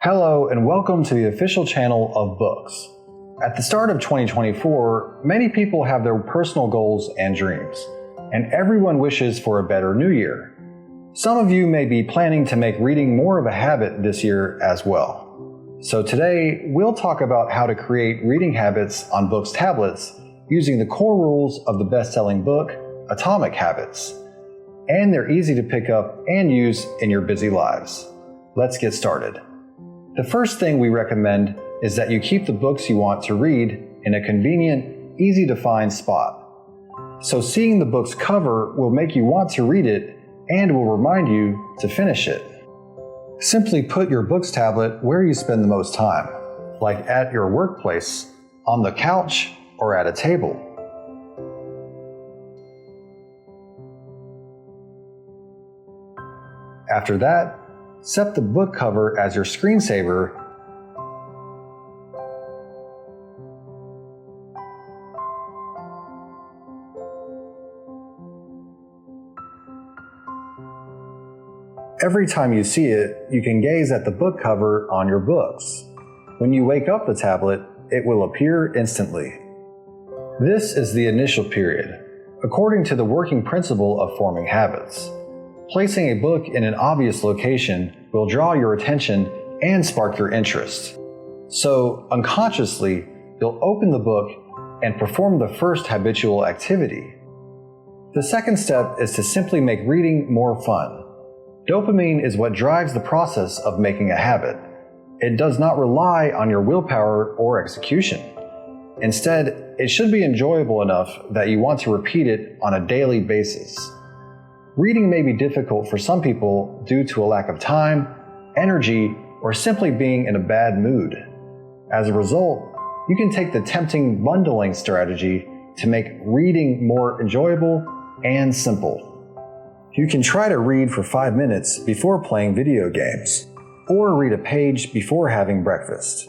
Hello and welcome to the official channel of BOOX. At the start of 2024, many people have their personal goals and dreams, and everyone wishes for a better new year. Some of you may be planning to make reading more of a habit this year as well. So today, we'll talk about how to create reading habits on BOOX tablets using the core rules of the best-selling book, Atomic Habits. And they're easy to pick up and use in your busy lives. Let's get started. The first thing we recommend is that you keep the books you want to read in a convenient, easy-to-find spot. So seeing the book's cover will make you want to read it and will remind you to finish it. Simply put your BOOX tablet where you spend the most time, like at your workplace, on the couch, or at a table. After that, set the book cover as your screensaver Every time you see it, you can gaze at the book cover on your books. When you wake up the tablet, it will appear instantly. This is the initial period, according to the working principle of forming habits. Placing a book in an obvious location will draw your attention and spark your interest. So, unconsciously, you'll open the book and perform the first habitual activity. The second step is to simply make reading more fun. Dopamine is what drives the process of making a habit. It does not rely on your willpower or execution. Instead, it should be enjoyable enough that you want to repeat it on a daily basis. Reading may be difficult for some people due to a lack of time, energy, or simply being in a bad mood. As a result, you can take the tempting bundling strategy to make reading more enjoyable and simple. You can try to read for 5 minutes before playing video games, or read a page before having breakfast.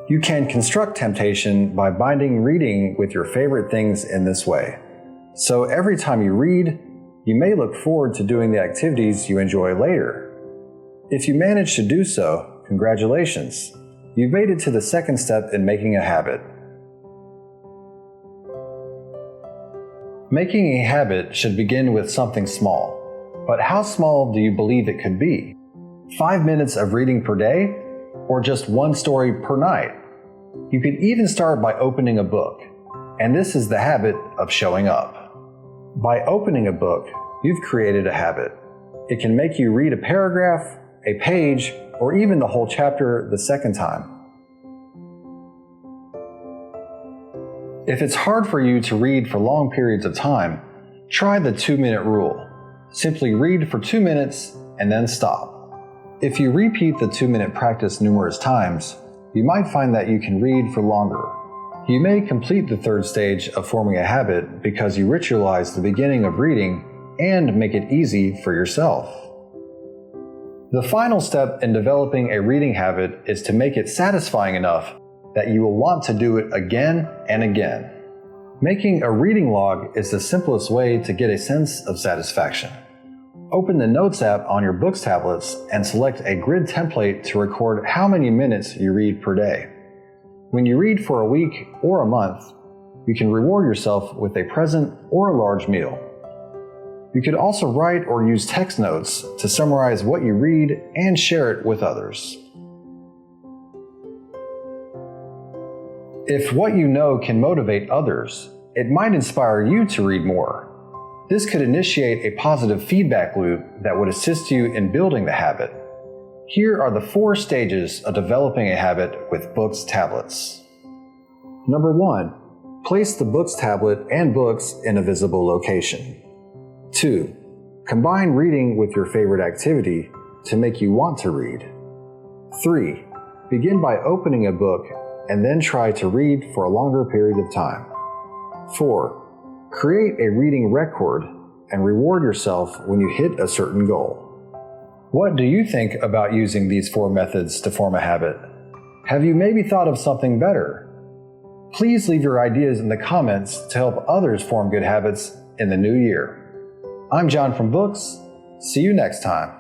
You can construct temptation by binding reading with your favorite things in this way. So every time you read, you may look forward to doing the activities you enjoy later. If you manage to do so, congratulations! You've made it to the second step in making a habit. Making a habit should begin with something small. But how small do you believe it could be? 5 minutes of reading per day? Or just one story per night? You could even start by opening a book. And this is the habit of showing up. By opening a book, you've created a habit. It can make you read a paragraph, a page, or even the whole chapter the second time. If it's hard for you to read for long periods of time, try the 2-minute rule. Simply read for 2 minutes and then stop. If you repeat the 2-minute practice numerous times, you might find that you can read for longer. You may complete the third stage of forming a habit because you ritualize the beginning of reading and make it easy for yourself. The final step in developing a reading habit is to make it satisfying enough that you will want to do it again and again. Making a reading log is the simplest way to get a sense of satisfaction. Open the Notes app on your BOOX tablets and select a grid template to record how many minutes you read per day. When you read for a week or a month, you can reward yourself with a present or a large meal. You could also write or use text notes to summarize what you read and share it with others. If what you know can motivate others, it might inspire you to read more. This could initiate a positive feedback loop that would assist you in building the habit. Here are the 4 stages of developing a habit with BOOX tablets. Number 1. Place the BOOX tablet and books in a visible location. 2. Combine reading with your favorite activity to make you want to read. 3. Begin by opening a book and then try to read for a longer period of time. 4. Create a reading record and reward yourself when you hit a certain goal. What do you think about using these 4 methods to form a habit? Have you maybe thought of something better? Please leave your ideas in the comments to help others form good habits in the new year. I'm John from BOOX. See you next time.